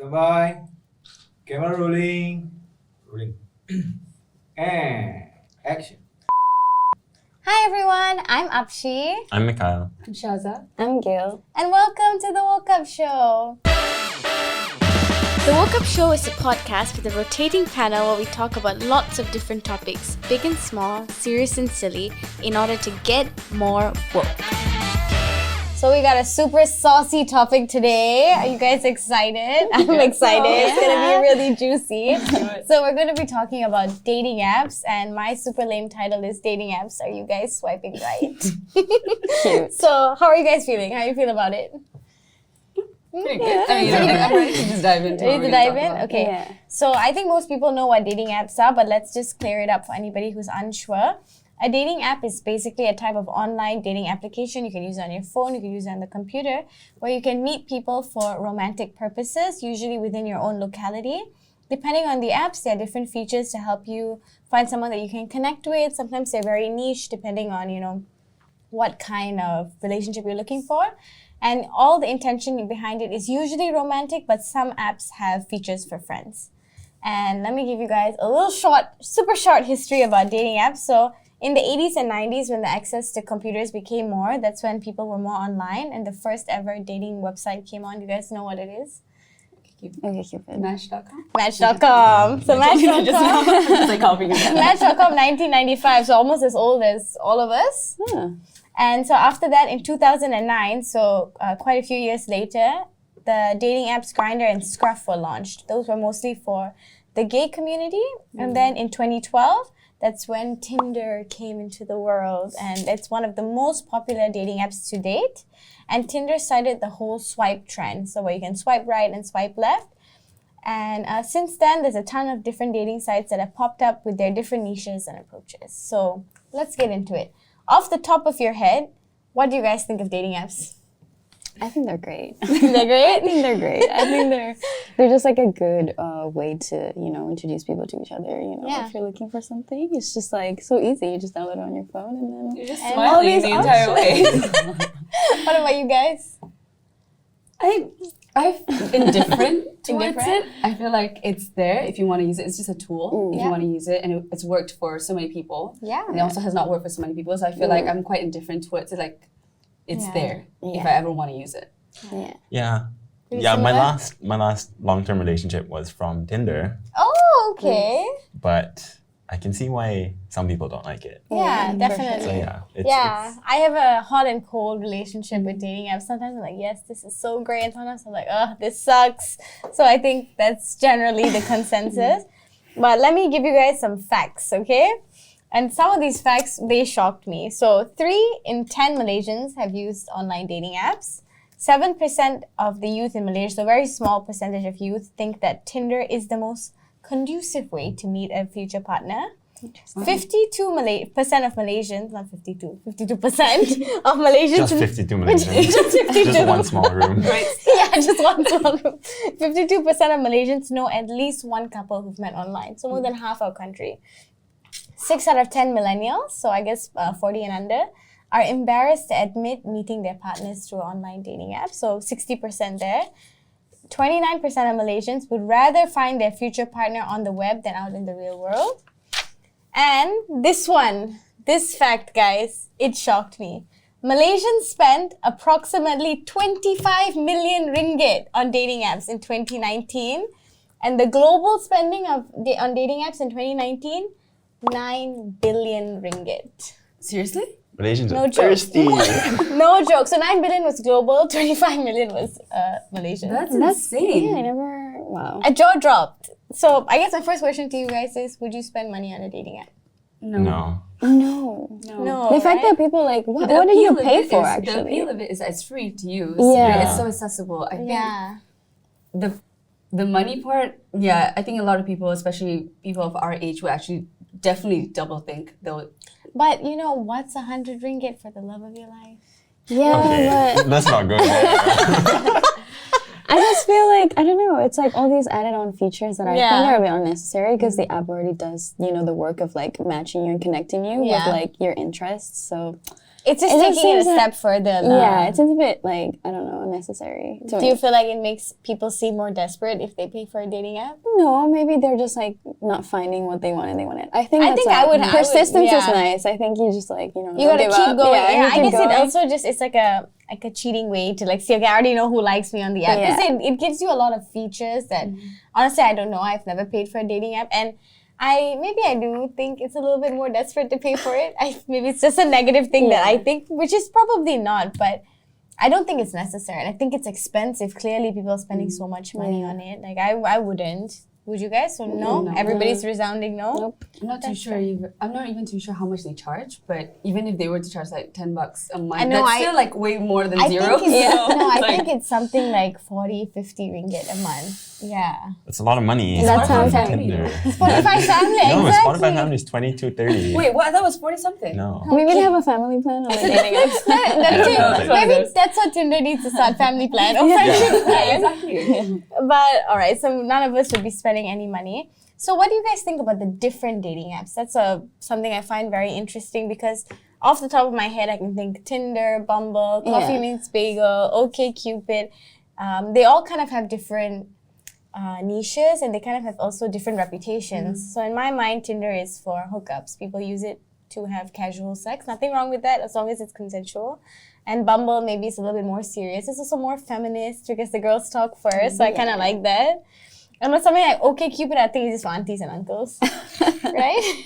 Standby. Camera rolling. Rolling. And action. Hi everyone, I'm Apshi. I'm Mikhail. I'm Shaza. I'm Gail. And welcome to The Woke Up Show. The Woke Up Show is a podcast with a rotating panel where we talk about lots of different topics, big and small, serious and silly, in order to get more woke. So we got a super saucy topic today. Are you guys excited? I'm excited. It's going to be really juicy. So we're going to be talking about dating apps, and my super lame title is Dating Apps. Are you guys swiping right? Cute. So how are you guys feeling? How do you feel about it? Pretty good. I mean, I'm ready to just dive into Ready to dive in? about. Okay. Yeah. So I think most people know what dating apps are, but let's just clear it up for anybody who's unsure. A dating app is basically a type of online dating application. You can use it on your phone, you can use it on the computer, where you can meet people for romantic purposes, usually within your own locality. Depending on the apps, there are different features to help you find someone that you can connect with. Sometimes they're very niche, depending on, what kind of relationship you're looking for. And all the intention behind it is usually romantic, but some apps have features for friends. And let me give you guys a little super short history about dating apps. So in the 80s and 90s, when the access to computers became more, that's when people were more online, and the first ever dating website came on. Do you guys know what it is? Okay, Cupid. Match.com? Match.com. So Match.com. Just like copying it. Match.com 1995, so almost as old as all of us. Huh. And so after that, in 2009, so quite a few years later, the dating apps Grindr and Scruff were launched. Those were mostly for the gay community. And then in 2012, that's when Tinder came into the world, and it's one of the most popular dating apps to date. And Tinder started the whole swipe trend, so where you can swipe right and swipe left. And since then, there's a ton of different dating sites that have popped up with their different niches and approaches. So let's get into it. Off the top of your head, what do you guys think of dating apps? I think they're great. They're great? I think they're great. I think they're just like a good way to, introduce people to each other, Yeah. If you're looking for something, it's just like so easy. You just download it on your phone and then You're just all smiling these the entire way. What about you guys? I've been indifferent towards Indifferent? it. I feel like it's there if you want to use it. It's just a tool if Yeah. you want to use it, and it's worked for so many people. Yeah. And it also has not worked for so many people. So I feel like I'm quite indifferent towards it. Like, it's Yeah. there if Yeah. I ever want to use it. yeah. Yeah. Pretty Yeah, my similar? last long-term relationship was from Tinder, Oh, okay. but I can see why some people don't like it. Yeah, for definitely. So yeah, it's I have a hot and cold relationship with dating apps. Sometimes I'm like, yes, this is so great. And sometimes I'm like, oh, this sucks. So I think that's generally the consensus. But let me give you guys some facts, okay? And some of these facts, they shocked me. So 3 in 10 Malaysians have used online dating apps. 7% of the youth in Malaysia, so a very small percentage of youth, think that Tinder is the most conducive way to meet a future partner. 52% of Malaysians, not 52, 52% of Malaysians. just 52 Malaysians. Just 52. Just one small room. Yeah, just one small room. 52% of Malaysians know at least one couple who've met online. So more than half our country. 6 out of 10 millennials, so I guess 40 and under, are embarrassed to admit meeting their partners through online dating apps. So 60% there. 29% of Malaysians would rather find their future partner on the web than out in the real world. And this fact, guys, it shocked me. Malaysians spent approximately 25 million ringgit on dating apps in 2019. And the global spending on dating apps in 2019, 9 billion ringgit. Seriously? Malaysians No are joke. thirsty. No joke. So 9 billion was global, 25 million was Malaysian. That's Yeah, I insane. never. Wow. A jaw dropped. So I guess my first question to you guys is, would you spend money on a dating app? No. No. No. The fact right? that people like, what The do you appeal of pay it for is- actually? The appeal of it is that it's free to use. Yeah. It's so accessible. I think Yeah. the money part, yeah, I think a lot of people, especially people of our age, will actually definitely double think. They'll But what's 100 ringgit for the love of your life? Yeah, Okay, but let's not go there. I just feel like, I don't know, it's like all these added on features that I Yeah. think are a bit unnecessary because the app already does, the work of like matching you and connecting you with Yeah. like your interests. So It's just It just taking it a seems that- step further. Yeah, it seems a bit like, I don't know, unnecessary. To Do me. you feel like it makes people seem more desperate if they pay for a dating app? No, maybe they're just like not finding what they want and they want it. I think I that's think like, I would- persistence is yeah. nice. I think you just like, You don't gotta give keep up. going. Yeah, Yeah, you I keep guess going. it also just it's like a cheating way to like see. Okay, I already know who likes me on the app because it gives you a lot of features that honestly I don't know. I've never paid for a dating app, and I do think it's a little bit more desperate to pay for it. Maybe it's just a negative thing that I think, which is probably not, but I don't think it's necessary. And I think it's expensive. Clearly, people are spending so much money on it. Like I wouldn't. Would you guys? So no. Everybody's resounding no. Nope. I'm not too sure. I'm not even too sure how much they charge. But even if they were to charge like $10 a month, I know, that's still like way more than I zero. think it's, So, no, I like, think it's something like 40, 50 ringgit a month. Yeah. That's a lot of money. That sounds on like- Tinder. Spotify family, No, exactly. Spotify family is 22.30. wait, what? I thought it was 40 something. No. Maybe they have a family plan on the dating apps. That's it. That's what it Maybe is. that's what Tinder needs to start, family plan or friendship plan. Exactly. But all right, so none of us would be spending any money. So what do you guys think about the different dating apps? That's something I find very interesting because off the top of my head, I can think Tinder, Bumble, Coffee Meets Bagel, OkCupid. They all kind of have different niches and they kind of have also different reputations. So in my mind, Tinder is for hookups. People use it to have casual sex. Nothing wrong with that as long as it's consensual. And Bumble maybe is a little bit more serious. It's also more feminist because the girls talk first. So I kind of like that. And with something like OkCupid, I think it's just for aunties and uncles, right?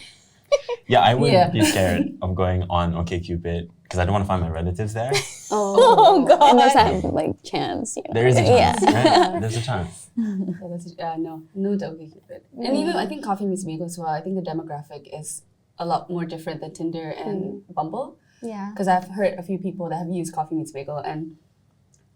Yeah, I would Yeah. be scared of going on OkCupid because I don't want to find my relatives there. Oh, God. And there's that like chance. There is a chance, right? There's a chance. No to OkCupid. And even I think Coffee Meets Bagel as well. I think the demographic is a lot more different than Tinder and Bumble. Yeah. Because I've heard a few people that have used Coffee Meets Bagel, and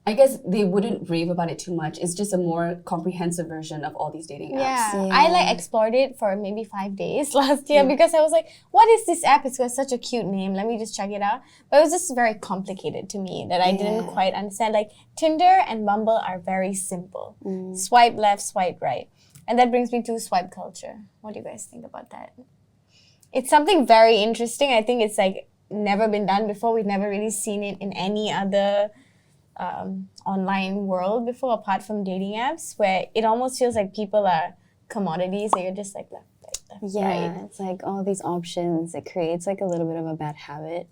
I guess they wouldn't rave about it too much. It's just a more comprehensive version of all these dating apps. Yeah. I like explored it for maybe 5 days last year because I was like, what is this app? It's got such a cute name. Let me just check it out. But it was just very complicated to me that I didn't quite understand. Like Tinder and Bumble are very simple. Swipe left, swipe right. And that brings me to swipe culture. What do you guys think about that? It's something very interesting. I think it's like never been done before. We've never really seen it in any other online world before, apart from dating apps, where it almost feels like people are commodities and you're just like left, Yeah, it's like all these options. It creates like a little bit of a bad habit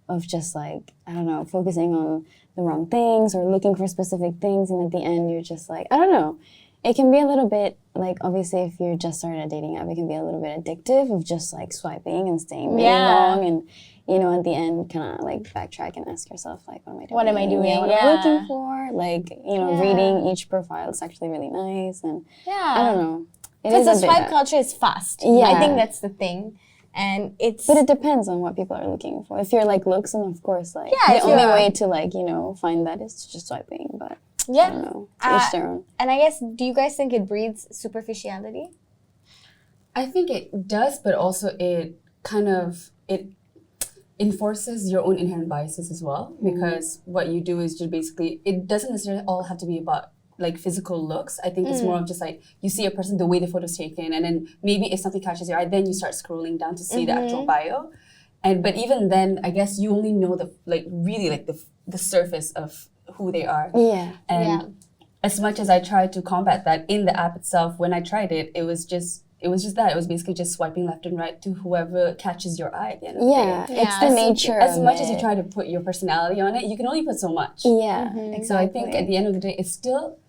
of just like, I don't know, focusing on the wrong things or looking for specific things. And at the end, you're just like, I don't know. It can be a little bit like, obviously, if you're just starting a dating app, it can be a little bit addictive of just like swiping and staying really long. And, you know, at the end, kind of like backtrack and ask yourself, like, what am I doing? What am I doing? Yeah, what am I looking for? Like, you know, reading each profile is actually really nice. And I don't know. It Because is the a bit swipe bad. culture is fast. Yeah. I think that's the thing. And it's... But it depends on what people are looking for. If you're like looks, and of course, like Yeah, if the only you're- way to like, you know, find that is just swiping. But I yeah. don't know. To each their own. And I guess, do you guys think it breeds superficiality? I think it does, but also it kind of it enforces your own inherent biases as well. Because what you do is just basically, it doesn't necessarily all have to be about like physical looks. I think it's more of just like you see a person, the way the photo's taken, and then maybe if something catches your eye, then you start scrolling down to see the actual bio. And but even then, I guess you only know the like really like the surface of who they are. Yeah. And as much as I tried to combat that in the app itself, when I tried it, it was just that. It was basically just swiping left and right to whoever catches your eye at the end of the Yeah, day. it's the nature As of much as you it. try to put your personality on it, you can only put so much. Yeah, So I think at the end of the day, it's still,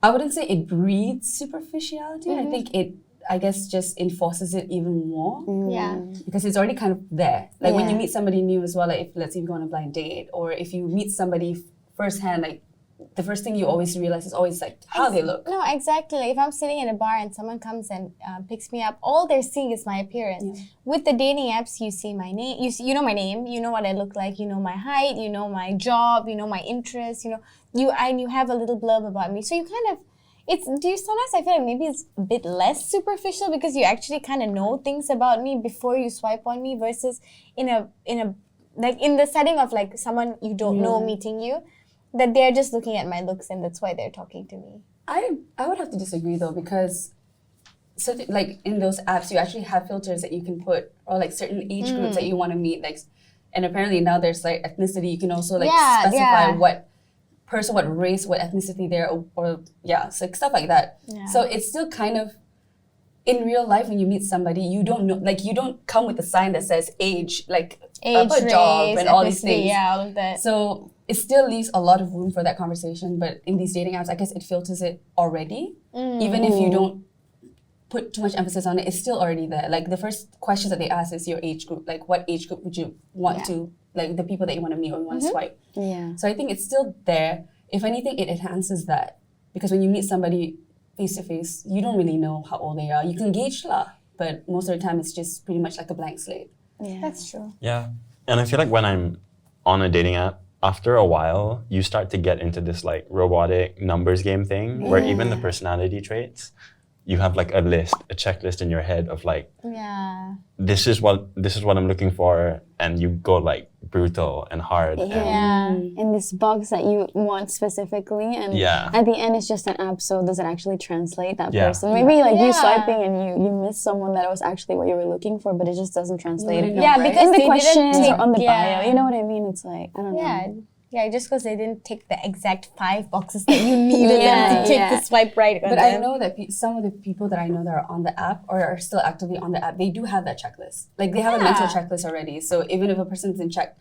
I wouldn't say it breeds superficiality. I think it, I guess, just enforces it even more. Yeah. Because it's already kind of there. Like when you Yeah. meet somebody new as well, like if let's say you go on a blind date, or if you meet somebody firsthand, like the first thing you always realize is always like how they look. No, exactly. Like if I'm sitting in a bar and someone comes and picks me up, all they're seeing is my appearance. With the dating apps, you see my name. You know my name. You know what I look like. You know my height. You know my job. You know my interests. You know you have a little blurb about me. So you kind of, sometimes I feel like maybe it's a bit less superficial because you actually kind of know things about me before you swipe on me versus in a like in the setting of like someone you don't know meeting you, that they're just looking at my looks and that's why they're talking to me. I would have to disagree though, because certain, like in those apps you actually have filters that you can put, or like certain age groups that you want to meet. Like And apparently now there's like ethnicity. You can also like Yeah, specify yeah. what person, what race, what ethnicity there, or so like stuff like that. Yeah. So it's still kind of in real life when you meet somebody, you don't know, like you don't come with a sign that says age, like Age, a job race, and all these ethnicity, things. yeah, all of that. So it still leaves a lot of room for that conversation. But in these dating apps, I guess it filters it already. Even if you don't put too much emphasis on it, it's still already there. Like the first questions that they ask is your age group. Like what age group would you want to, like the people that you want to meet or you want to swipe. Yeah. So I think it's still there. If anything, it enhances that. Because when you meet somebody face to face, you don't really know how old they are. You can gauge lah, but most of the time it's just pretty much like a blank slate. Yeah. That's true. Yeah. And I feel like when I'm on a dating app, after a while, you start to get into this like robotic numbers game thing where even the personality traits, you have like a list, a checklist in your head of like, Yeah. this is what I'm looking for, and you go like brutal and hard. And Yeah. In this box that you want specifically, and Yeah. at the end it's just an app, so does it actually translate that Yeah. person? Maybe like you Yeah. swiping and you miss someone that was actually what you were looking for, but it just doesn't translate. wouldn't know, Yeah, right? because In the they questions didn't or on the take, bio, you know what I mean? It's like, I don't know. Yeah. Yeah, just because they didn't tick the exact 5 boxes that you needed them to tick Yeah. to swipe right on But I them. know that some of the people that I know that are on the app or are still actively on the app, they do have that checklist. Like they have a mental checklist already. So even if a person doesn't check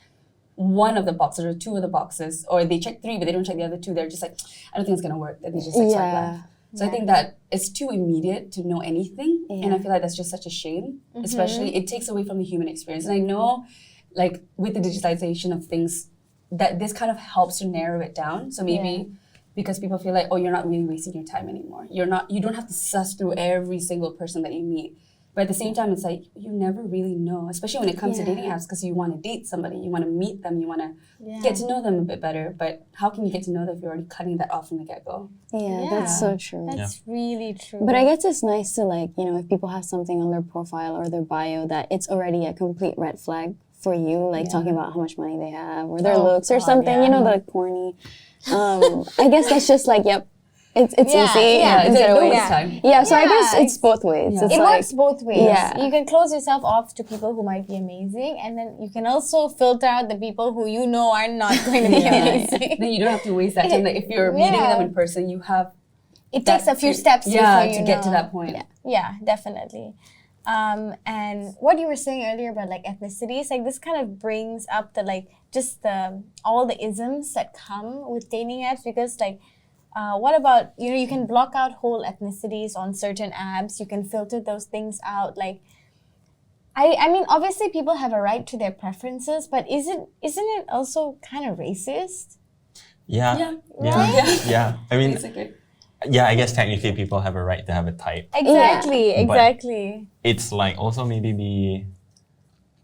one of the boxes or 2 of the boxes, or they check 3 but they don't check the other 2, they're just like, I don't think it's gonna work. Then they just like swipe left. So I think that it's too immediate to know anything, and I feel like that's just such a shame. Especially, it takes away from the human experience. And I know, like with the digitalization of things, that this kind of helps to narrow it down. So maybe because people feel like, oh, you're not really wasting your time anymore. You don't have to suss through every single person that you meet. But at the same time, it's like you never really know, especially when it comes to dating apps, because you want to date somebody, you want to meet them, you want to get to know them a bit better. But how can you get to know them if you're already cutting that off from the get-go? Yeah, that's so true. That's really true. But I guess it's nice to like, you know, if people have something on their profile or their bio that it's already a complete red flag for you, like talking about how much money they have or their looks or something, you know, the corny. I guess that's just like, yep, it's easy. Yeah, instead of don't waste waste time. Yeah, so I Yeah, guess it's both ways. Yeah. It's it like, works both ways. Yeah. You can close yourself off to people who might be amazing, and then you can also filter out the people who you know are not going to be amazing. Then you don't have to waste that time. Like if you're meeting them in person, you have It takes a few steps before you to get to know. that point. Yeah, definitely. And what you were saying earlier about like ethnicities, like this kind of brings up the like just the all the isms that come with dating apps, because like what about, you know, you can block out whole ethnicities on certain apps, you can filter those things out. Like I mean obviously people have a right to their preferences, but isn't it also kind of racist? Yeah. Right? Yeah. I mean, Basically. yeah, I guess technically people have a right to have a type. Exactly. It's like also maybe be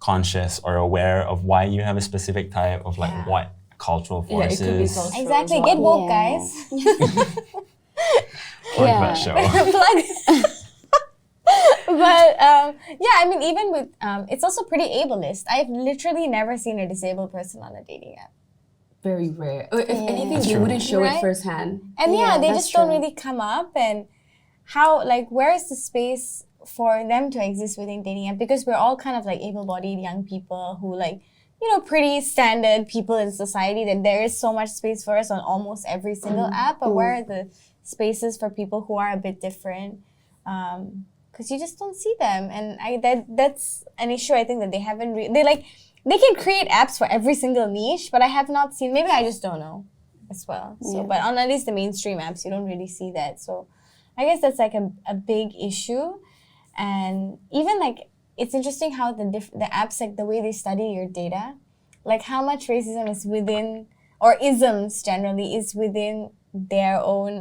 conscious or aware of why you have a specific type, of like what cultural Yeah, it forces. could be cultural. Exactly. as well. Get woke, Yeah. guys. Plug that show. Plug. But yeah, I mean, even with it's also pretty ableist. I've literally never seen a disabled person on a dating app, Very rare. Or if anything, That's they true. wouldn't show Right? it firsthand. and Yeah, they that's just don't true. really come up. And how, like, where is the space for them to exist within dating app? Because we're all kind of like able-bodied young people who, like, you know, pretty standard people in society, that there is so much space for us on almost every single app. But where are the spaces for people who are a bit different? Because you just don't see them, and that's an issue. I think that they haven't. They can create apps for every single niche, but I have not seen. Maybe I just don't know, as well. So, but on at least the mainstream apps, you don't really see that. So, I guess that's like a big issue, and even like it's interesting how the apps, like the way they study your data, like how much racism is within, or isms generally is within their own.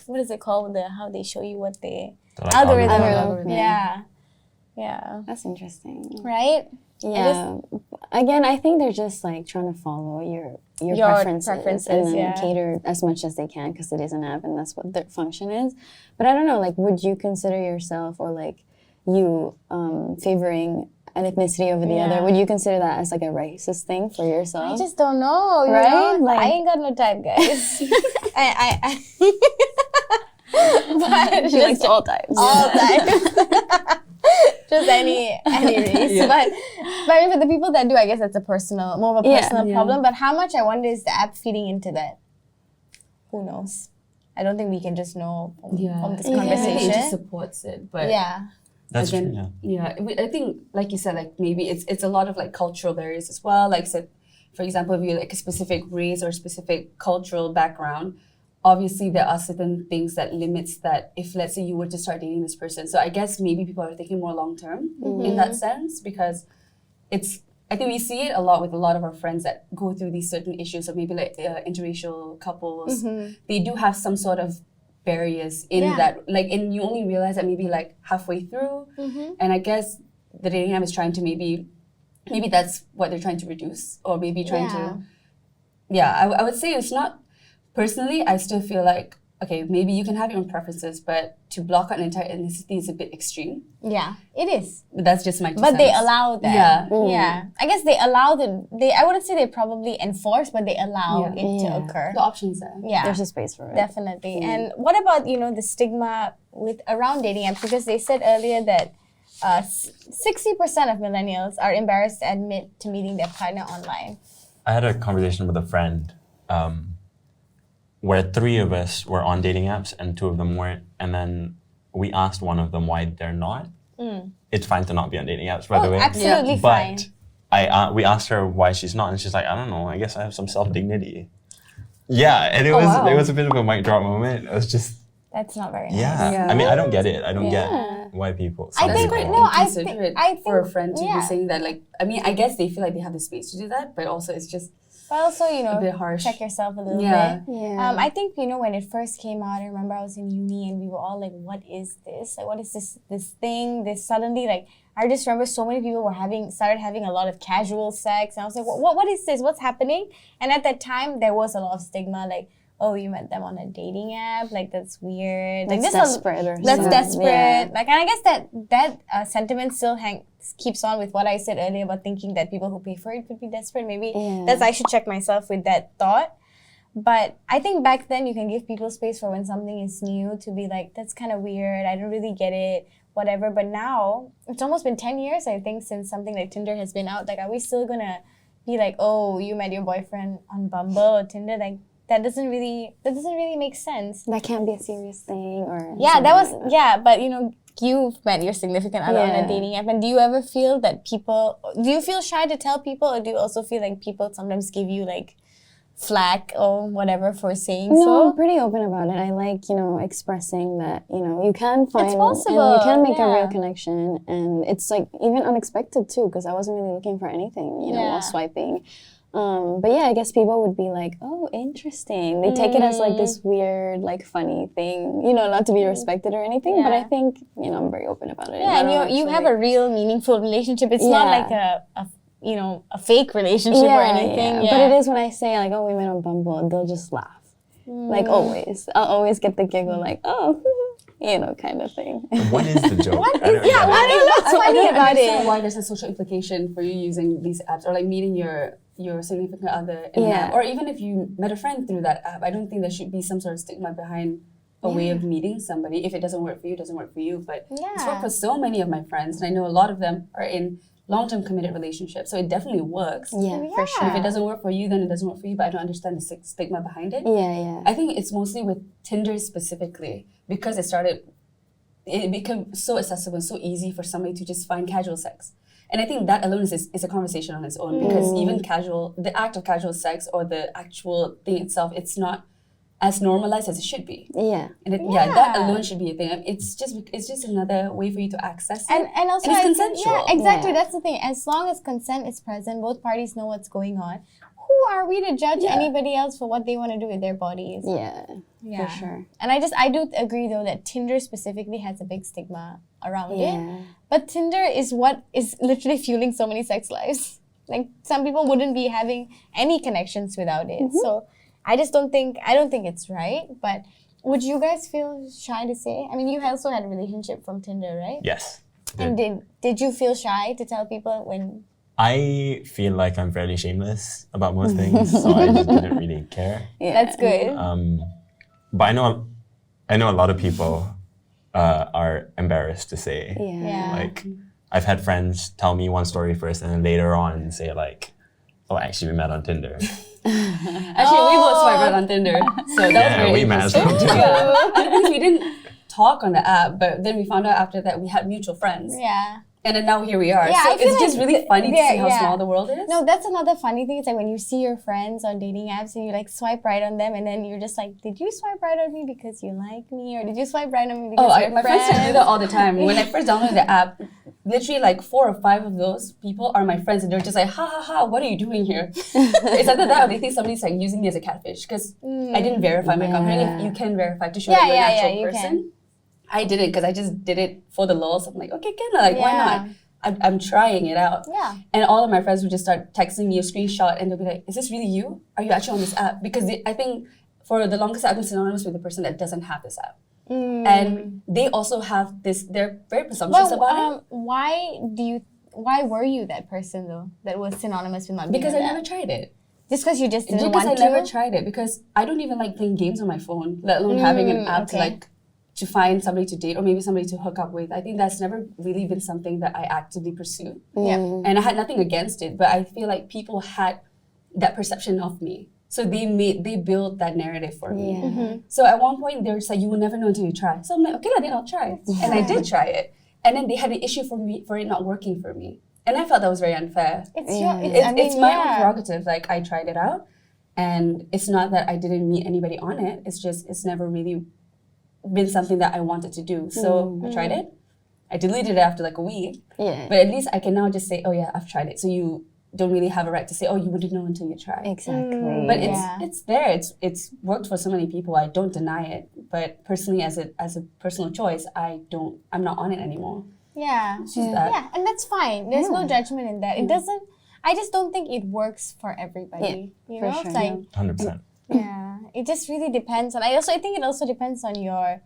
What is it called? How they show you what they. Like Algorithm. Algorithm. Yeah. That's interesting. Right? Yeah. Again, I think they're just like trying to follow your preferences and then cater as much as they can, because it is an app and that's what their function is. But I don't know, like, would you consider yourself, or like you favoring an ethnicity over the other, would you consider that as like a racist thing for yourself? I just don't know, you Right? know? Like- I ain't got no type, guys. I but she likes all types. all types. just any race. But I mean, for the people that do, I guess that's more of a personal problem. But how much, I wonder, is the app feeding into that? Who knows? I don't think we can just know from this conversation. It just supports it, but That's again, true. Yeah. I think, like you said, like maybe it's a lot of like cultural barriers as well. Like, so, for example, if you're like a specific race or specific cultural background, obviously there are certain things that limits that. If let's say you were to start dating this person, so I guess maybe people are thinking more long term in that sense, because I think we see it a lot with a lot of our friends that go through these certain issues of maybe like interracial couples. They do have some sort of barriers in that, like, and you only realize that maybe like halfway through. And I guess the dating app is trying to maybe that's what they're trying to reduce, or maybe trying to. I would say it's not. Personally, I still feel like, okay, maybe you can have your own preferences, but to block out an entire ethnicity is a bit extreme. Yeah, it is. But that's just my 2 But they cents. allow that. Yeah. I guess they allow I wouldn't say they probably enforce, but they allow it to occur. The options there. Yeah. There's a space for it. Definitely. And what about, the stigma around dating apps? Because they said earlier that 60% of millennials are embarrassed to admit to meeting their partner online. I had a conversation with a friend where 3 of us were on dating apps and 2 of them weren't. And then we asked one of them why they're not. It's fine to not be on dating apps, by the way. Absolutely fine. But we asked her why she's not, and she's like, I don't know, I guess I have some self-dignity. Yeah, and it was a bit of a mic drop moment. It was just... That's not very nice. Yeah. I mean, I don't get it. I don't get why people... I think for a friend to be saying that, like, I mean, I guess they feel like they have the space to do that, but also it's just... But also, a bit harsh. Check yourself a little bit. Yeah. I think, when it first came out, I remember I was in uni and we were all like, what is this? Like, what is this thing? This suddenly, like, I just remember so many people started having a lot of casual sex. And I was like, what is this? What's happening? And at that time, there was a lot of stigma, like, oh, you met them on a dating app? Like, that's weird. Like, that's desperate or That's something. desperate. Yeah. Like, and I guess that sentiment still keeps on with what I said earlier about thinking that people who pay for it could be desperate. Maybe I should check myself with that thought. But I think back then you can give people space for when something is new to be like, that's kind of weird. I don't really get it, whatever. But now, it's almost been 10 years, I think, since something like Tinder has been out. Like, are we still going to be like, oh, you met your boyfriend on Bumble or Tinder? Like, that doesn't really make sense. That can't be a serious thing, or but you've met your significant other on a dating app, and do you ever feel that do you feel shy to tell people, or do you also feel like people sometimes give you like flack or whatever for saying so? No, I'm pretty open about it. I like, expressing that, you can find It's possible, and you can make a real connection, and it's like even unexpected too, because I wasn't really looking for anything, while swiping. But I guess people would be like, oh, interesting. They take it as like this weird, like funny thing, not to be respected or anything. But I think, I'm very open about it. Yeah, and you have a real meaningful relationship. It's not like a fake relationship or anything. Yeah. But it is when I say like, oh, we met on Bumble, they'll just laugh. Like always. I'll always get the giggle like, oh, kind of thing. What is the joke? What's funny about it? Why there's a social implication for you using these apps, or like meeting your significant other in that, or even if you met a friend through that app. I don't think there should be some sort of stigma behind a way of meeting somebody. If it doesn't work for you, it doesn't work for you. But it's worked for so many of my friends, and I know a lot of them are in long-term committed relationships, so it definitely works. Yeah, for sure. And if it doesn't work for you, then it doesn't work for you, but I don't understand the stigma behind it. Yeah. I think it's mostly with Tinder specifically, because it became so accessible and so easy for somebody to just find casual sex. And I think that alone is a conversation on its own, because even the act of casual sex or the actual thing itself, it's not as normalized as it should be. Yeah. And that alone should be a thing. It's just another way for you to access it. And also, and it's consensual. Yeah, exactly. That's the thing. As long as consent is present, both parties know what's going on. Who are we to judge anybody else for what they want to do with their bodies? Yeah, for sure. And I do agree though that Tinder specifically has a big stigma around it. But Tinder is what is literally fueling so many sex lives. Like, some people wouldn't be having any connections without it. So I don't think it's right. But would you guys feel shy to say? I mean, you also had a relationship from Tinder, right? Yes. And did you feel shy to tell people when? I feel like I'm fairly shameless about most things, so I just didn't really care. That's good. But I know a lot of people are embarrassed to say. Yeah. Like, I've had friends tell me one story first and then later on say like, oh, actually we met on Tinder. Actually, we both swiped right on Tinder, so that was very we met interesting. on Tinder. Yeah. And because we didn't talk on the app, but then we found out after that we had mutual friends. Yeah. And then now here we are. Yeah, so I feel it's just like really funny to see how yeah. small the world is. No, that's another funny thing. It's like when you see your friends on dating apps and you like swipe right on them, and then you're just like, did you swipe right on me because you like me, or did you swipe right on me because we're my friends friends? do that all the time. When I first downloaded the app, literally like 4 or 5 of those people are my friends, and they're just like, ha ha ha, what are you doing here? It's either that or they think somebody's like using me as a catfish because I didn't verify my company. If you can verify to show that you're an actual person. Can. I didn't because I just did it for the lulz. I'm like, okay, why not? I'm trying it out. Yeah. And all of my friends would just start texting me a screenshot and they'll be like, is this really you? Are you actually on this app? Because I think for the longest I've been synonymous with the person that doesn't have this app. And they also have this, they're very presumptuous about it. Why were you that person though, that was synonymous with not being Because on I that? never tried it. Just because you just didn't Because want I to? never tried it. Because I don't even like playing games on my phone, let alone having an app to find somebody to date or maybe somebody to hook up with. I think that's never really been something that I actively pursued. Yeah. And I had nothing against it, but I feel like people had that perception of me. So they built that narrative for me. Yeah. So at one point they were just like, you will never know until you try. So I'm like, okay, then I'll try. And I did try it. And then they had an issue for it not working for me. And I felt that was very unfair. It's my own prerogative. Like I tried it out. And it's not that I didn't meet anybody on it. It's just, it's never really been something that I wanted to do. So I tried it. I deleted it after like a week. Yeah. But at least I can now just say, oh yeah, I've tried it. So you don't really have a right to say, oh, you wouldn't know until you try. Exactly. But it's there. It's worked for so many people. I don't deny it. But personally, as a personal choice, I'm not on it anymore. Yeah. It's just that. Yeah, and that's fine. There's no judgment in that. It doesn't, I just don't think it works for everybody. You know, sure, it's like, 100%. yeah, it just really depends on, I think it also depends on your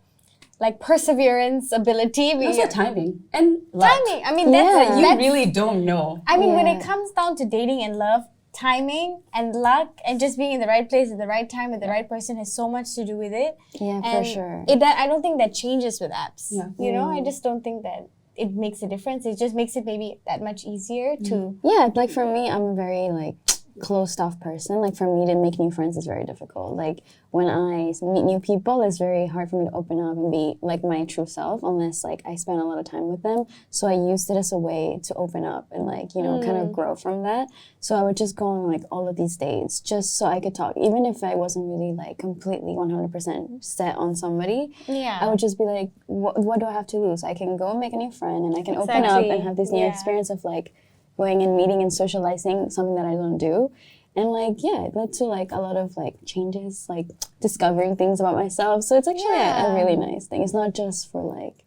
like perseverance, ability. Also timing and luck. Timing. I mean, that's You really don't know. I mean, when it comes down to dating and love, timing and luck and just being in the right place at the right time with the right person has so much to do with it. Yeah, for And sure. I don't think that changes with apps. Yeah. You know, I just don't think that it makes a difference. It just makes it maybe that much easier to. Yeah, like for me, I'm a very like closed off person. Like for me to make new friends is very difficult. Like when I meet new people, it's very hard for me to open up and be like my true self unless like I spend a lot of time with them. So I used it as a way to open up and like, you know, kind of grow from that. So I would just go on like all of these dates just so I could talk. Even if I wasn't really like completely 100% set on somebody, Yeah. I would just be like, what do I have to lose? I can go and make a new friend and I can open up and have this new experience of like going and meeting and socializing, something that I don't do. And like, yeah, it led to like a lot of like changes, like discovering things about myself. So it's actually a really nice thing. It's not just for like,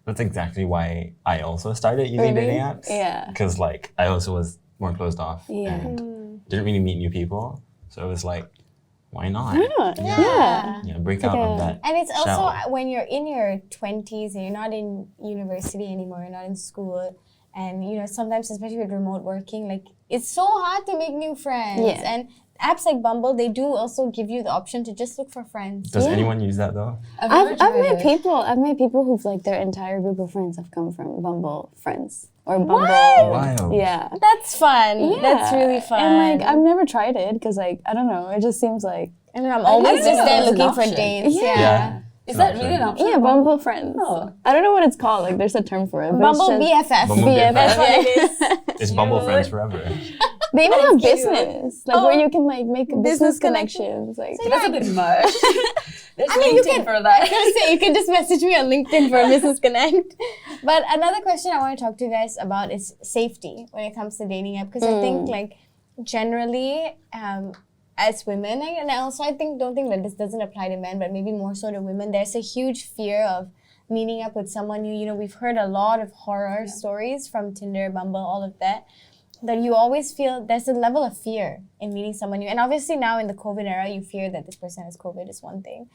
That's exactly why I also started using dating apps. Yeah. Because like I also was more closed off Yeah. and didn't really meet new people. So it was like, why not? Yeah. Break out of that. And it's also shell. when you're in your 20s and you're not in university anymore, you're not in school, and you know sometimes, especially with remote working, like it's so hard to make new friends. Yeah. And apps like Bumble, they do also give you the option to just look for friends. Does anyone use that though? I've met people who've like their entire group of friends have come from Bumble friends or Bumble. Wild. Yeah. That's fun. That's really fun. And like I've never tried it because like I don't know, it just seems like and I'm always didn't just know there that was an looking for option. dates. Yeah. Is that really an option? yeah, Bumble friends. Oh. I don't know what it's called. Like there's a term for it. But Bumble it's just, BFF. Bumble BFF. BFF. That's what it is. It's Bumble Friends Forever. They even have cute. business, like where you can like make business connections. Like That's a bit much. There's mean, you LinkedIn can- for I that. was gonna say you can just message me on LinkedIn for a business connect. But another question I want to talk to you guys about is safety when it comes to dating app, because I think like generally as women, and also I don't think that this doesn't apply to men, but maybe more so to women, there's a huge fear of meeting up with someone who, you know, we've heard a lot of horror stories from Tinder, Bumble, all of that you always feel there's a level of fear in meeting someone new. And obviously now in the COVID era, you fear that this person has COVID is one thing.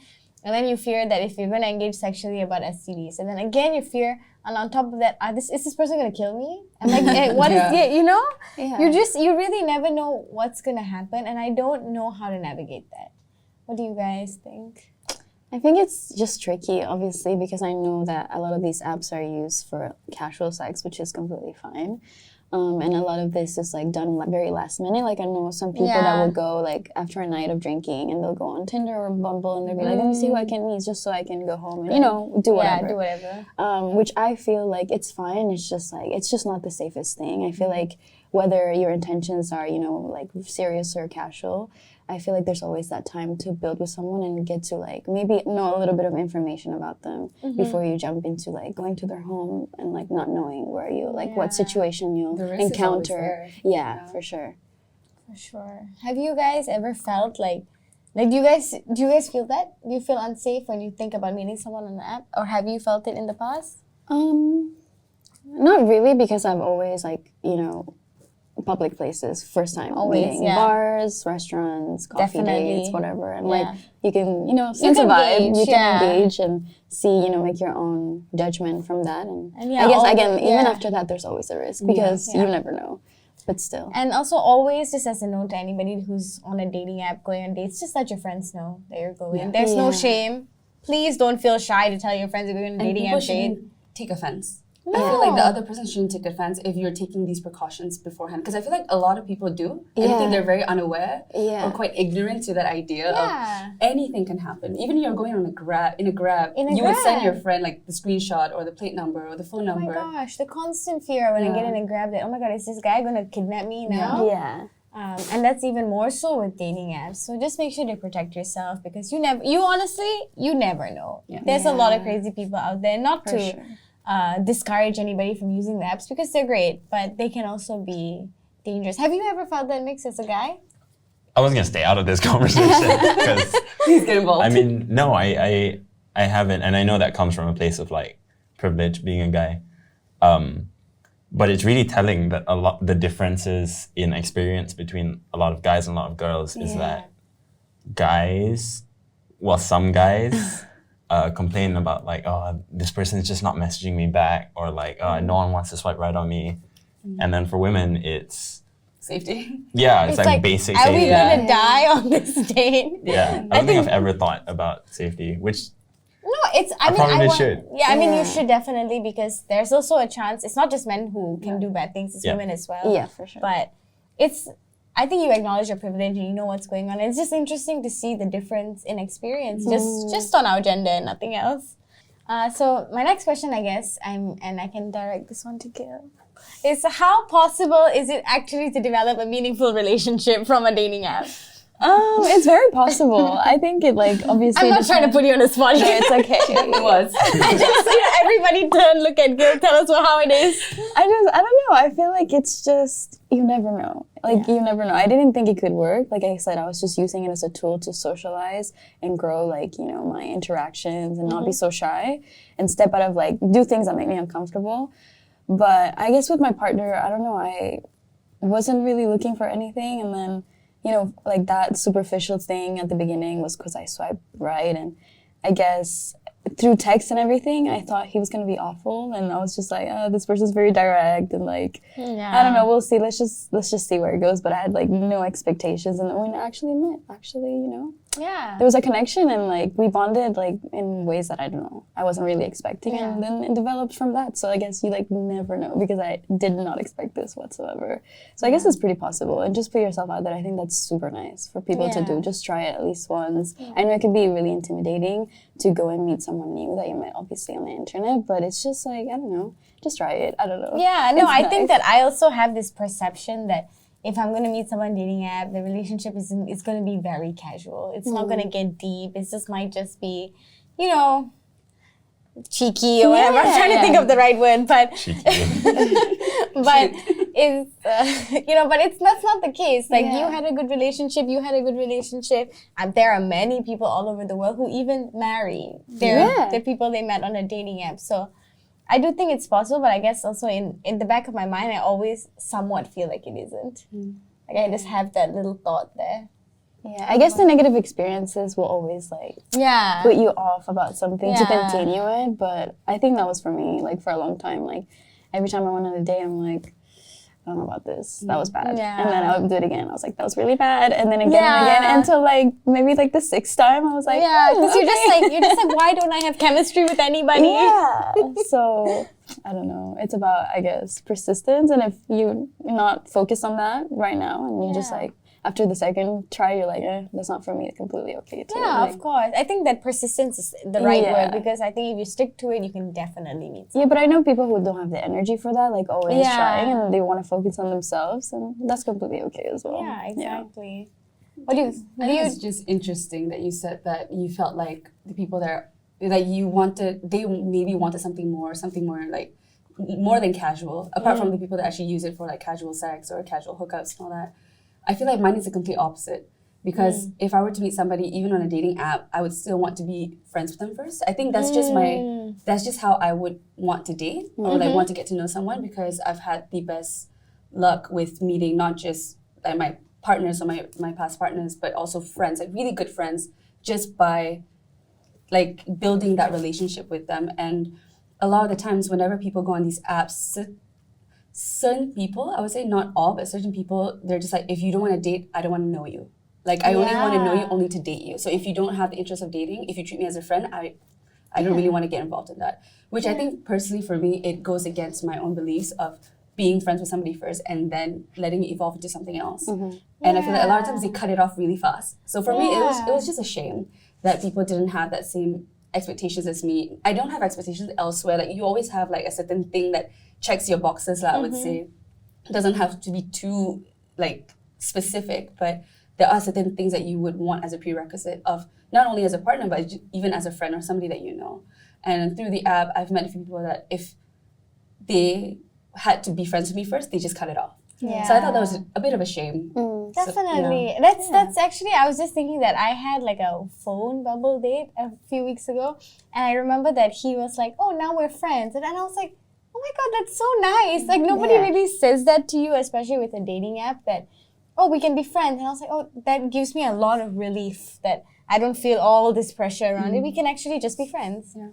And then you fear that if you're going to engage sexually about STDs. And then again, you fear, and on top of that, is this person going to kill me? I'm like, what is, you know? Yeah. You really never know what's going to happen. And I don't know how to navigate that. What do you guys think? I think it's just tricky, obviously, because I know that a lot of these apps are used for casual sex, which is completely fine. And a lot of this is like done very last minute. Like I know some people that will go like after a night of drinking and they'll go on Tinder or Bumble and they'll be like, let me see who I can meet just so I can go home and do whatever. Yeah, do whatever. Which I feel like it's fine. It's just not the safest thing. I feel like whether your intentions are like serious or casual, I feel like there's always that time to build with someone and get to like maybe know a little bit of information about them before you jump into like going to their home and like not knowing where you like what situation you'll The risk is always encounter. there. Yeah, for sure. For sure. Have you guys ever felt like do you guys feel that? Do you feel unsafe when you think about meeting someone on an app? Or have you felt it in the past? Not really, because I've always like, public places, first time Always, meeting, yeah. bars, restaurants, coffee Definitely. dates, whatever. And Yeah. like you can sense a can vibe, gauge, you yeah. can engage and see, make your own judgment from that. And yeah, I guess all again, the- even yeah. after that, there's always a risk because you never know. But still. And also always, just as a note to anybody who's on a dating app going on dates, just let your friends know that you're going. Yeah. There's no Yeah. shame. Please don't feel shy to tell your friends you're going on a And dating people app date. shouldn't take offense. I feel like the other person shouldn't take offense if you're taking these precautions beforehand. Because I feel like a lot of people do. And I Yeah. think they're very unaware Yeah. or quite ignorant to that idea Yeah. of anything can happen. Even you're going on a grab, you would Grab. send your friend like the screenshot or the plate number or the phone Oh my number. gosh, the constant fear when I get in and grab that, oh my god, is this guy going to kidnap me now? Yeah. And that's even more so with dating apps. So just make sure to protect yourself because you honestly, you never know. Yeah. There's a lot of crazy people out there. Not For to sure. discourage anybody from using the apps because they're great, but they can also be dangerous. Have you ever felt that mix as a guy? I was gonna stay out of this conversation because Please get involved. I mean, no, I haven't, and I know that comes from a place of like privilege, being a guy. But it's really telling that the differences in experience between a lot of guys and a lot of girls is that some guys complain about like, oh, this person is just not messaging me back, or like, no one wants to swipe right on me. And then for women, it's Safety. it's like basic are safety. we gonna die on this date? Yeah, I don't think I've ever thought about safety, which No, it's. I mean, probably I want. should. Yeah, I mean, you should definitely because there's also a chance. It's not just men who can do bad things; it's Yeah. women as well. Yeah, for sure. But it's. I think you acknowledge your privilege and you know what's going on. It's just interesting to see the difference in experience, just on our gender and nothing else. So my next question, I guess, and I can direct this one to Gil, is how possible is it actually to develop a meaningful relationship from a dating app? It's very possible. I think it like obviously. I'm not trying to put you on the spot. No, it's okay. It was. Everybody turn, look at Gil, tell us how it is. I don't know. I feel like it's just, you never know. Like, you never know. I didn't think it could work. Like I said, I was just using it as a tool to socialize and grow, like, my interactions and not be so shy and step out of, like, do things that make me uncomfortable. But I guess with my partner, I don't know, I wasn't really looking for anything. And then, like that superficial thing at the beginning was because I swiped right. And I guess through text and everything, I thought he was going to be awful. And I was just like, oh, this person's very direct. And like, I don't know, we'll see. Let's just see where it goes. But I had like no expectations. And then when I actually met, Yeah. there was a connection and like we bonded like in ways that I don't know, I wasn't really expecting. And then it developed from that. So I guess you like never know because I did not expect this whatsoever. So I guess it's pretty possible. And just put yourself out there. I think that's super nice for people to do. Just try it at least once. I know it can be really intimidating to go and meet someone new that you met obviously on the internet, but it's just like, I don't know, just try it. I don't know. Yeah, no, It's I think nice. that I also have this perception that if I'm going to meet someone dating app, the relationship is going to be very casual. It's not going to get deep. It just might just be, cheeky or whatever. I'm trying to think of the right word, but but it's that's not the case. Like you had a good relationship, and there are many people all over the world who even marry their people they met on a dating app. So I do think it's possible, but I guess also in the back of my mind, I always somewhat feel like it isn't. Like I just have that little thought there. Yeah, I guess the negative experiences will always like put you off about something to continue it. But I think that was for me, like for a long time. Like every time I went on a date, I'm like, I don't know about this. That was bad. Yeah. And then I would do it again. I was like, that was really bad. And then again Yeah. and again until like maybe like the 6th time I was like, Yeah, because okay. you're just like, why don't I have chemistry with anybody? Yeah. So I don't know. It's about, I guess, persistence. And if you're not focused on that right now and you just Yeah. like, after the second try, you're like, that's not for me. It's completely okay too. Yeah, Like, of course. I think that persistence is the right Yeah. word because I think if you stick to it, you can definitely meet someone. yeah, but I know people who don't have the energy for that, like always Yeah. trying and they want to focus on themselves and that's completely okay as well. Yeah, exactly. What do you? I think it's just interesting that you said that you felt like the people there, that you wanted, they maybe wanted something more like more than casual, apart from the people that actually use it for like casual sex or casual hookups and all that. I feel like mine is the complete opposite. Because if I were to meet somebody, even on a dating app, I would still want to be friends with them first. I think that's just that's just how I would want to date or like want to get to know someone because I've had the best luck with meeting not just like my partners or my past partners, but also friends, like really good friends, just by like building that relationship with them. And a lot of the times whenever people go on these apps, certain people, I would say not all, but certain people, they're just like, if you don't want to date, I don't want to know you. Like, I only want to know you only to date you. So if you don't have the interest of dating, if you treat me as a friend, I don't really want to get involved in that. Which I think personally for me, it goes against my own beliefs of being friends with somebody first and then letting it evolve into something else. And I feel like a lot of times they cut it off really fast. So for me, it was just a shame that people didn't have that same expectations as me. I don't have expectations elsewhere. Like you always have like a certain thing that checks your boxes, I would say. It doesn't have to be too like specific, but there are certain things that you would want as a prerequisite of not only as a partner, but even as a friend or somebody that you know. And through the app, I've met a few people that if they had to be friends with me first, they just cut it off. Yeah. So I thought that was a bit of a shame. Definitely. So, That's actually, I was just thinking that I had like a phone bubble date a few weeks ago. And I remember that he was like, oh, now we're friends. And I was like, oh my God, that's so nice. Like nobody really says that to you, especially with a dating app that, oh, we can be friends. And I was like, oh, that gives me a lot of relief that I don't feel all this pressure around it. We can actually just be friends. Yeah.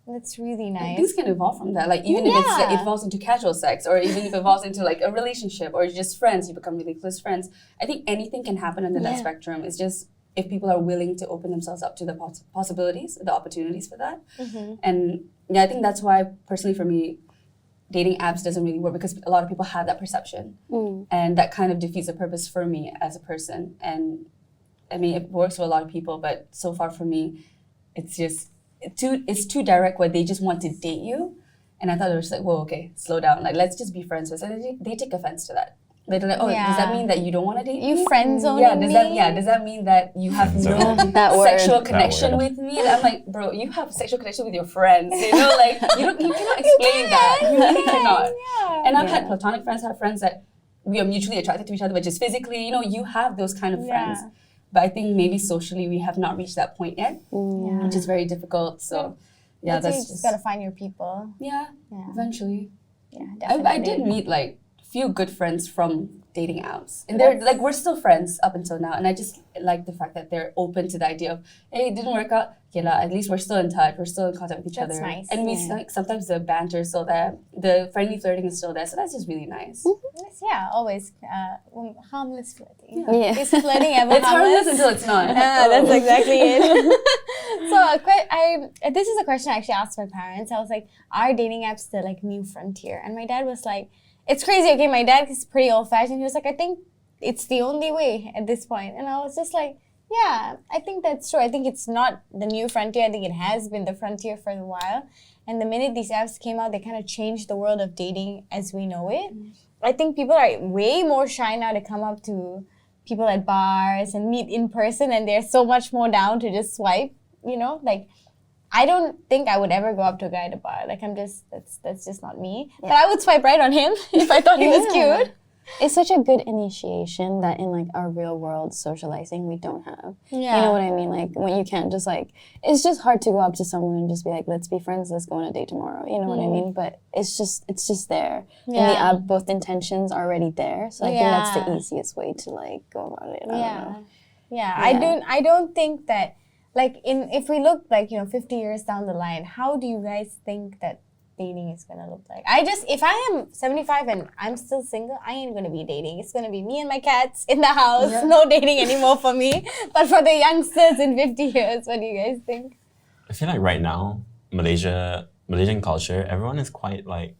That's really nice. Things can evolve from that. Like even if it evolves into casual sex, or even if it evolves into like a relationship, or just friends, you become really close friends. I think anything can happen under that spectrum. It's just if people are willing to open themselves up to the possibilities, the opportunities for that. And yeah, I think that's why personally for me, dating apps doesn't really work because a lot of people have that perception, and that kind of defeats the purpose for me as a person. And I mean, it works for a lot of people, but so far for me, it's just it's too direct where they just want to date you. And I thought it was like, whoa, okay, slow down. Like, let's just be friends with. And they take offense to that. They're like, oh, does that mean that you don't want to date me? You friend zoning Does that mean that you have no sexual connection with me? And I'm like, bro, you have sexual connection with your friends. You know, like you cannot explain that. You really cannot. And I've had platonic friends, have friends that we are mutually attracted to each other, but just physically, you know, you have those kind of friends. But I think maybe socially we have not reached that point yet, which is very difficult. So that's you just gotta find your people. Yeah. Eventually. Yeah, definitely. I did meet like few good friends from dating apps, and they're like we're still friends up until now. And I just like the fact that they're open to the idea of, hey, it didn't work out. Okay, at least we're still in touch. We're still in contact with each other. Nice. And we like sometimes the banter is still there, the friendly flirting is still there. So that's just really nice. Yeah, always harmless flirting. Yeah. Is flirting ever It's harmless until it's not. That's exactly it. So this is a question I actually asked my parents. I was like, are dating apps the like new frontier? And my dad was like, it's crazy. Okay, my dad is pretty old-fashioned. He was like, I think it's the only way at this point. And I was just like, yeah, I think that's true. I think it's not the new frontier. I think it has been the frontier for a while. And the minute these apps came out, they kind of changed the world of dating as we know it. I think people are way more shy now to come up to people at bars and meet in person, and they're so much more down to just swipe, you know? Like, I don't think I would ever go up to a guy at a bar. Like, that's just not me. Yeah. But I would swipe right on him if I thought he was cute. It's such a good initiation that in like our real world socializing we don't have. Yeah. You know what I mean? Like when you can't just like, it's just hard to go up to someone and just be like, let's be friends, let's go on a date tomorrow. You know what I mean? But it's just there. Yeah. In the app, both intentions are already there. So I think that's the easiest way to like go about it. I don't think that, like if we look like, 50 years down the line, how do you guys think that dating is gonna look like. If I am 75 and I'm still single, I ain't gonna be dating. It's gonna be me and my cats in the house. Yeah. No dating anymore for me. But for the youngsters in 50 years, what do you guys think? I feel like right now, Malaysian culture, everyone is quite like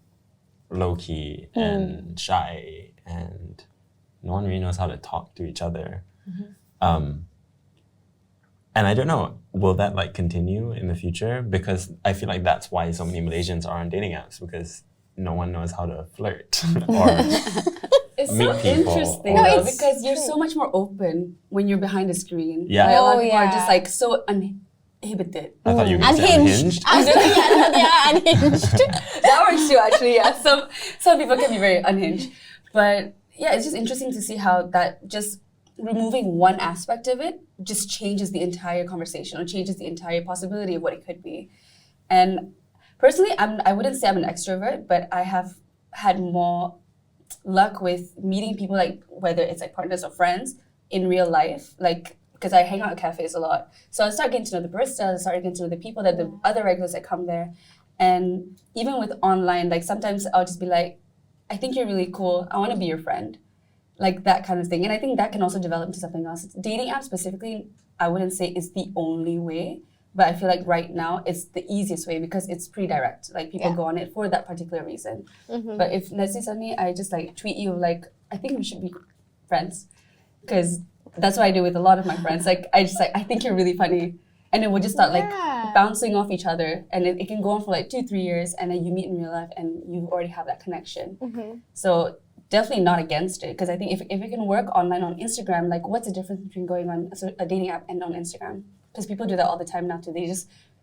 low key and shy, and no one really knows how to talk to each other. And I don't know, will that like continue in the future? Because I feel like that's why so many Malaysians are on dating apps, because no one knows how to flirt or It's meet so people. interesting or- No, though, it's because you're so much more open when you're behind a screen. Yeah. Like, a lot Oh, of people are yeah. just like so uninhibited. I thought you were going to say Unhinged. unhinged. Yeah, unhinged. That works too, actually. Yeah, some people can be very unhinged, but yeah, it's just interesting to see how that just removing one aspect of it just changes the entire conversation or changes the entire possibility of what it could be. And personally, I wouldn't say I'm an extrovert, but I have had more luck with meeting people, like whether it's like partners or friends in real life, like because I hang out at cafes a lot. So I start getting to know the baristas, I start getting to know the people that the other regulars that come there. And even with online, like sometimes I'll just be like, I think you're really cool. I want to be your friend. Like that kind of thing. And I think that can also develop into something else. Dating apps specifically, I wouldn't say is the only way, but I feel like right now it's the easiest way because it's pretty direct. Like people go on it for that particular reason. But if let's say suddenly I just like tweet you like, I think we should be friends. Because that's what I do with a lot of my friends. Like I just like, I think you're really funny. And then we'll just start like bouncing off each other. And it can go on for like 2-3 years, and then you meet in real life and you already have that connection. So definitely not against it, because I think if it can work online on Instagram, like what's the difference between going on a dating app and on Instagram? Because people do that all the time now too.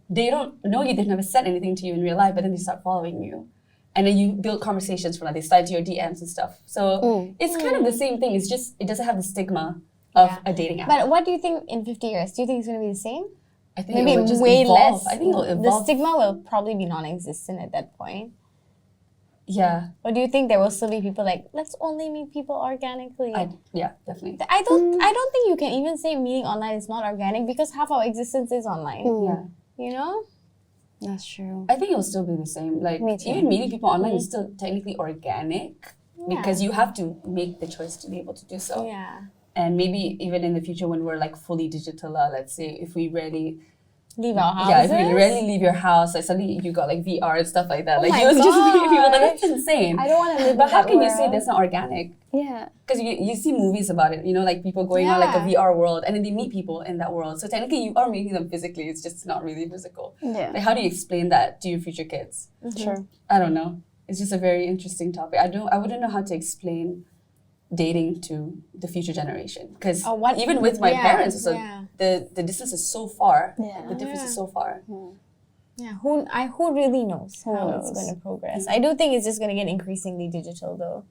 They don't know you, they've never said anything to you in real life, but then they start following you. And then you build conversations from that. They slide to your DMs and stuff. So it's kind of the same thing. It's just, it doesn't have the stigma of a dating app. But what do you think in 50 years? Do you think it's going to be the same? I think Maybe it will just way evolve. less. I think it'll The evolve. stigma will probably be non-existent at that point. Yeah. Or do you think there will still be people like, let's only meet people organically? Yeah, definitely. I don't think you can even say meeting online is not organic, because half our existence is online. Yeah. You know? That's true. I think it will still be the same. Like Me too. even meeting people online is still technically organic because you have to make the choice to be able to do so. Yeah. And maybe even in the future when we're like fully digital, let's say if we rarely Leave our houses. if you rarely leave your house, like suddenly you got like VR and stuff like that. Like my you just meet people, that's gosh. insane. I don't want to live But in how that can you say world. that's not organic? Yeah. Because you see movies about it, you know, like people going on like a Yeah. VR world and then they meet people in that world. So technically you are meeting them physically, it's just not really physical. Yeah. Like how do you explain that to your future kids? Sure. I don't know. It's just a very interesting topic. I wouldn't know how to explain dating to the future generation. Because even with my parents, so the distance is so far. Yeah. The difference is so far. Yeah, who really knows Who how it's knows? going to progress? I do think it's just going to get increasingly digital, though.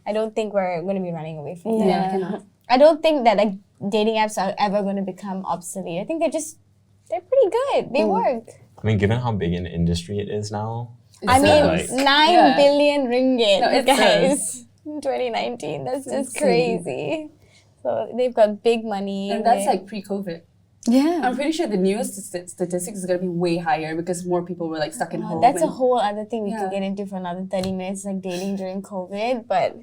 I don't think we're going to be running away from that. Yeah, I cannot. I don't think that like dating apps are ever going to become obsolete. I think they're pretty good. They work. I mean, given how big an industry it is now, I mean, like- 9 billion ringgit, No, it guys. In 2019, that's just insane. crazy. So they've got big money. And that's like pre-COVID. Yeah. I'm pretty sure the newest statistics is going to be way higher because more people were like stuck in home. That's a and- whole other thing we Yeah. could get into for another 30 minutes, like dating during COVID. But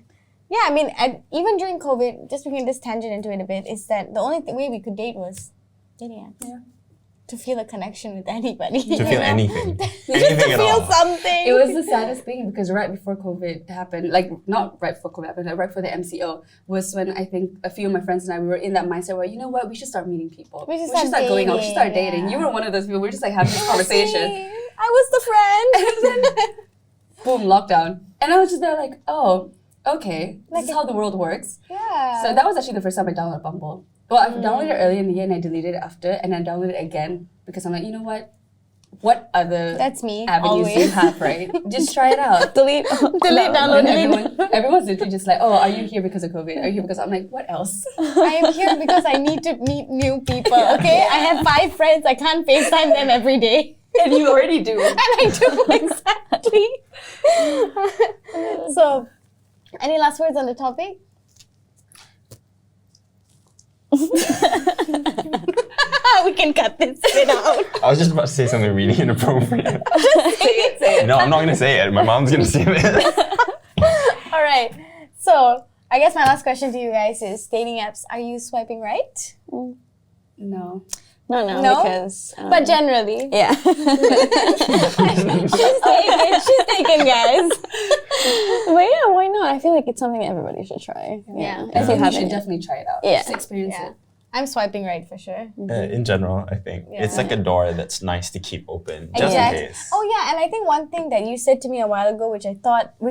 yeah, I mean, even during COVID, just bringing this tangent into it a bit, is that the only way we could date was dating apps. Yeah. To feel a connection with anybody. to feel anything, Just anything to at feel all. something. It was the saddest thing because right before COVID happened, like not right before COVID happened, like right before the MCO, was when I think a few of my friends and I, we were in that mindset where, you know what, we should start meeting people. We should start start going out, we should start dating, dating. yeah. You were one of those people, we were just like having this conversation. I was the friend. Boom, lockdown. And I was just there like, oh, okay, this is how the world works. Yeah. So that was actually the first time I downloaded Bumble. Well, I downloaded it early in the year and I deleted it after, and then downloaded it again because I'm like, you know what other That's me. avenues do you always. have, right? Just try it out. delete, download, delete. Everyone's literally just like, oh, are you here because of COVID? Are you here because I'm like, what else? I am here because I need to meet new people, okay? I have 5 friends. I can't FaceTime them every day. And you already do. And I do, exactly. So, any last words on the topic? We can cut this bit out. I was just about to say something really inappropriate. Say it. No, I'm not gonna say it. My mom's gonna say it. All right. So I guess my last question to you guys is: dating apps, are you swiping right? No. No? because. But generally, Yeah. she's taken, guys. But yeah, why not? I feel like it's something everybody should try. Yeah. If you You haven't. should definitely try it out. Yeah. Just experience Yeah. it. I'm swiping right for sure. In general, I think it's like a door that's nice to keep open, just Exactly. in case. Oh yeah, and I think one thing that you said to me a while ago, which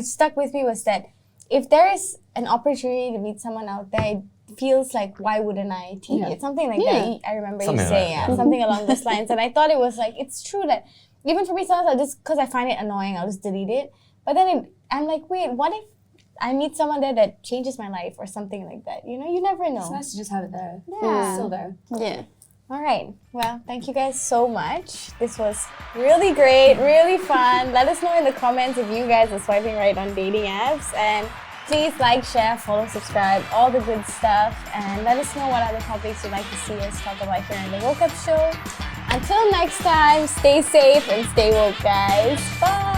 stuck with me, was that if there is an opportunity to meet someone out there, it feels like, why wouldn't I take Yeah. it? Something like Yeah. that. I remember Something you like saying, that, yeah. something along those lines. And I thought it was like, it's true that even for me, sometimes I'll just, because I find it annoying, I'll just delete it. But then I'm like, wait, what if I meet someone there that changes my life or something like that? You know, you never It's know. nice to just have it there. Yeah. It's still there. Yeah. All right. Well, thank you guys so much. This was really great, really fun. Let us know in the comments if you guys are swiping right on dating apps. And please like, share, follow, subscribe, all the good stuff. And let us know what other topics you'd like to see us talk about here on the Woke Up Show. Until next time, stay safe and stay woke, guys. Bye.